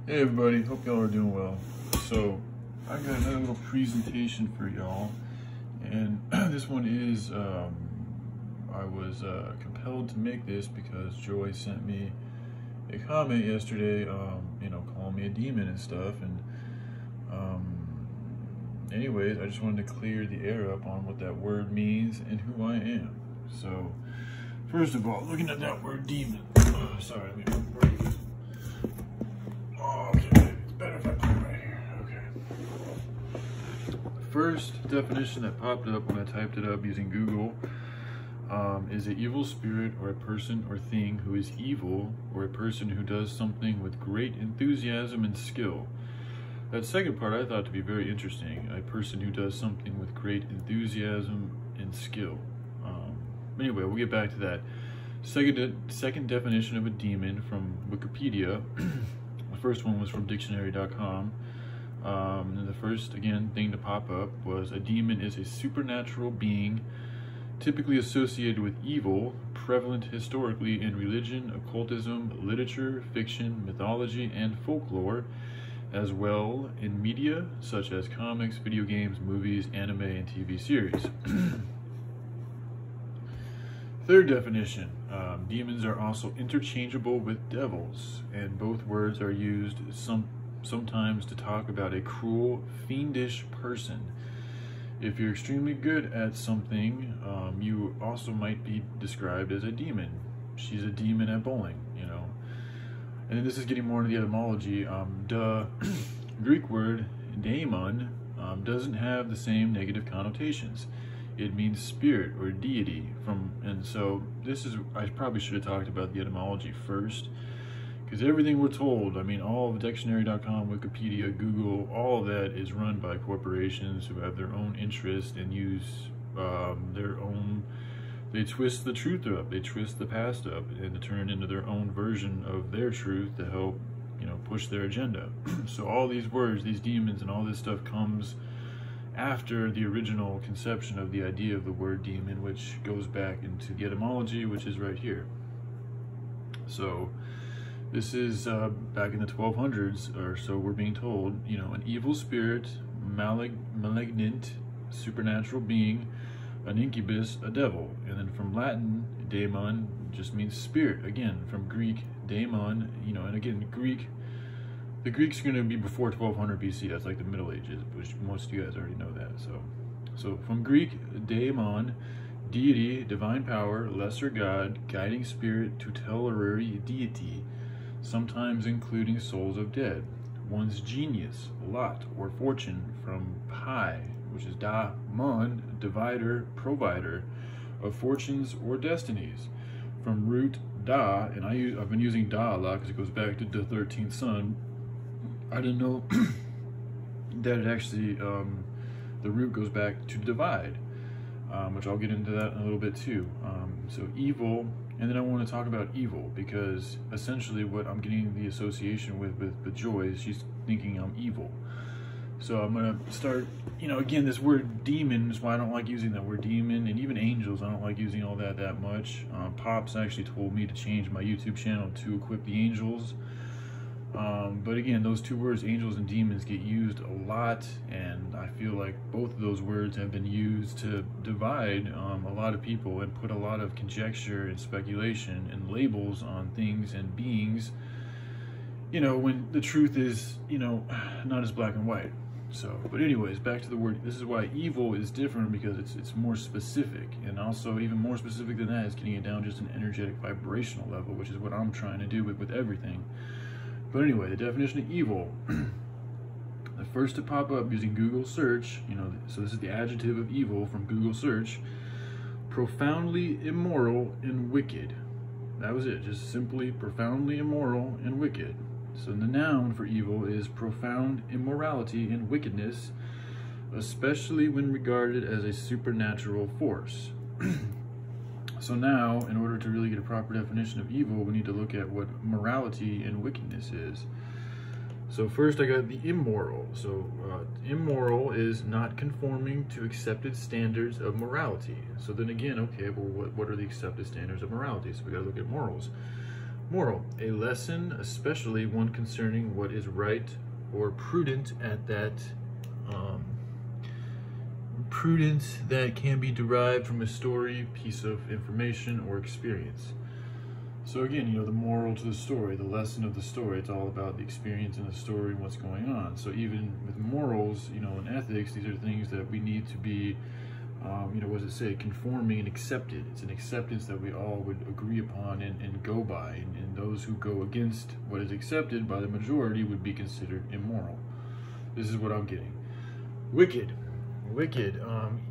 Hey everybody, hope y'all are doing well. So I got another little presentation for y'all, and this one is I was compelled to make this because Joy sent me a comment yesterday, calling me a demon and stuff, and anyways, I just wanted to clear the air up on what that word means and who I am. So first of all, looking at that word demon, sorry, let me break it. Okay, it's better if I put it right here. Okay. First definition that popped up when I typed it up using Google is an evil spirit or a person or thing who is evil, or a person who does something with great enthusiasm and skill. That second part I thought to be very interesting. A person who does something with great enthusiasm and skill. Anyway, we'll get back to that. Second definition of a demon from Wikipedia. The first one was from dictionary.com. And the first, again, thing to pop up was a demon is a supernatural being typically associated with evil, prevalent historically in religion, occultism, literature, fiction, mythology, and folklore, as well in media such as comics, video games, movies, anime, and TV series. Third definition, demons are also interchangeable with devils, and both words are used sometimes to talk about a cruel, fiendish person. If you're extremely good at something, you also might be described as a demon. She's a demon at bowling, you know. And then this is getting more into the etymology. The Greek word dai-mon doesn't have the same negative connotations. It means spirit or deity and so this is, I probably should have talked about the etymology first, because everything we're told, I mean, all of dictionary.com, Wikipedia, Google, all of that is run by corporations who have their own interest and use they twist the truth up, they twist the past up, and to turn it into their own version of their truth to help, push their agenda. So all these words, these demons and all this stuff comes after the original conception of the idea of the word demon, which goes back into the etymology, which is right here. So this is back in the 1200s or so, we're being told, an evil spirit, malignant, supernatural being, an incubus, a devil. And then from Latin, daimon just means spirit. Again, from Greek, daimon, and again, the Greeks are going to be before 1200 BC. That's like the Middle Ages, which most of you guys already know that. So from Greek, daimon, deity, divine power, lesser god, guiding spirit, tutelary deity, sometimes including souls of dead. One's genius, lot, or fortune, from pi, which is dai-mon, divider, provider of fortunes or destinies. From root da, and I've been using da a lot because it goes back to the 13th son. I didn't know that it actually, the root goes back to divide, which I'll get into that in a little bit too. So evil, and then I want to talk about evil because essentially what I'm getting the association with Joy is she's thinking I'm evil. So I'm going to start, again, this word demon is why I don't like using that word demon, and even angels, I don't like using all that much. Pops actually told me to change my YouTube channel to equip the angels. But again, those two words, angels and demons, get used a lot, and I feel like both of those words have been used to divide a lot of people and put a lot of conjecture and speculation and labels on things and beings, when the truth is, not as black and white. So, but anyways, back to the word. This is why evil is different, because it's more specific, and also even more specific than that is getting it down just an energetic vibrational level, which is what I'm trying to do with everything. But anyway, the definition of evil, the first to pop up using Google search, so this is the adjective of evil from Google search: profoundly immoral and wicked. That was it, just simply profoundly immoral and wicked. So the noun for evil is profound immorality and wickedness, especially when regarded as a supernatural force. So now, in order to really get a proper definition of evil, we need to look at what morality and wickedness is. So first I got the immoral. So immoral is not conforming to accepted standards of morality. So then again, okay, well, what are the accepted standards of morality? So we gotta look at morals. Moral, a lesson, especially one concerning what is right or prudent at that prudence that can be derived from a story, piece of information, or experience. So again, you know, the moral to the story, the lesson of the story, it's all about the experience in the story and what's going on. So even with morals, you know, and ethics, these are things that we need to be, you know, what does it say? Conforming and accepted. It's an acceptance that we all would agree upon and go by. And those who go against what is accepted by the majority would be considered immoral. This is what I'm getting. Wicked. Wicked,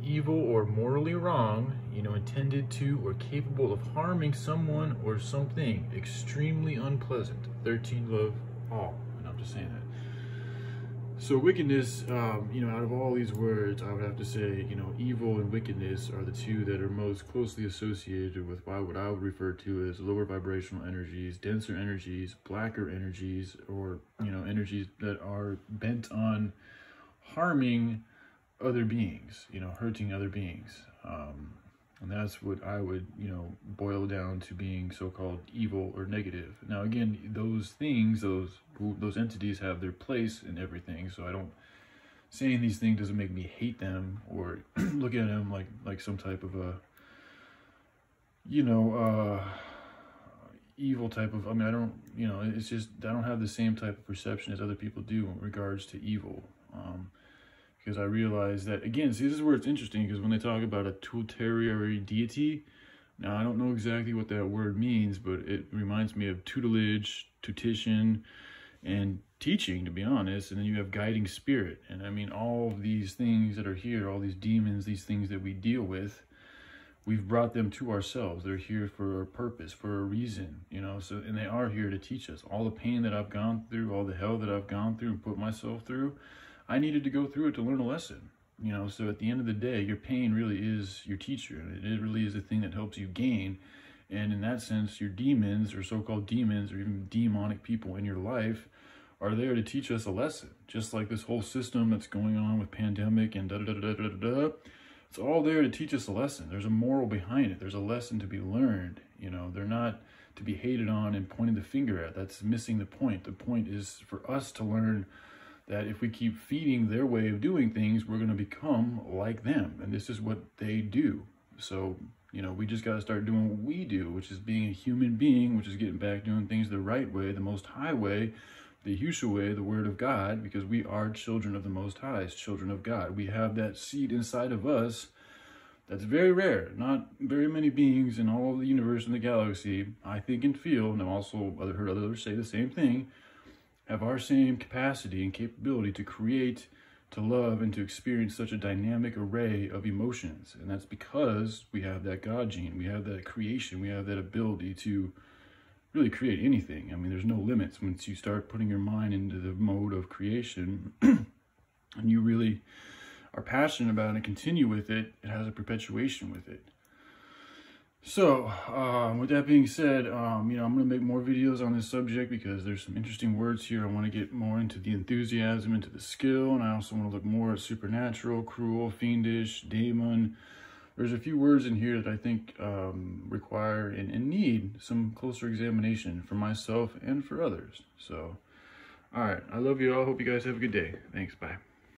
evil or morally wrong, you know, intended to or capable of harming someone or something, extremely unpleasant. 13 love all, and I'm just saying that. So wickedness, you know, out of all these words, I would have to say, you know, evil and wickedness are the two that are most closely associated with what I would refer to as lower vibrational energies, denser energies, blacker energies, or, you know, energies that are bent on harming other beings, you know, hurting other beings. And that's what I would, you know, boil down to being so-called evil or negative. Now, again, those things, those entities have their place in everything. So I don't, saying these things doesn't make me hate them or look at them like some type of a, you know, evil type of, I mean, I don't, you know, it's just, I don't have the same type of perception as other people do in regards to evil. Because I realize that, again, see, this is where it's interesting, because when they talk about a tutelary deity, now I don't know exactly what that word means, but it reminds me of tutelage, tuition, and teaching, to be honest. And then you have guiding spirit. And I mean, all of these things that are here, all these demons, these things that we deal with, we've brought them to ourselves. They're here for a purpose, for a reason, you know, so, and they are here to teach us. All the pain that I've gone through, all the hell that I've gone through and put myself through, I needed to go through it to learn a lesson, you know. So at the end of the day, your pain really is your teacher. It really is the thing that helps you gain. And in that sense, your demons, or so-called demons, or even demonic people in your life, are there to teach us a lesson. Just like this whole system that's going on with pandemic and da-da-da-da-da-da-da. It's all there to teach us a lesson. There's a moral behind it. There's a lesson to be learned. You know, they're not to be hated on and pointed the finger at. That's missing the point. The point is for us to learn that if we keep feeding their way of doing things, we're going to become like them. And this is what they do. So, you know, we just got to start doing what we do, which is being a human being, which is getting back doing things the right way, the most high way, the Yusha way, the word of God, because we are children of the Most High, children of God. We have that seed inside of us that's very rare. Not very many beings in all of the universe and the galaxy, I think and feel, and I've also heard others say the same thing, have our same capacity and capability to create, to love, and to experience such a dynamic array of emotions. And that's because we have that God gene, we have that creation, we have that ability to really create anything. I mean, there's no limits once you start putting your mind into the mode of creation and you really are passionate about it and continue with it, it has a perpetuation with it. So, with that being said, you know, I'm going to make more videos on this subject because there's some interesting words here. I want to get more into the enthusiasm, into the skill, and I also want to look more at supernatural, cruel, fiendish, dai-mon. There's a few words in here that I think require and need some closer examination for myself and for others. So, all right, I love you all. Hope you guys have a good day. Thanks, bye.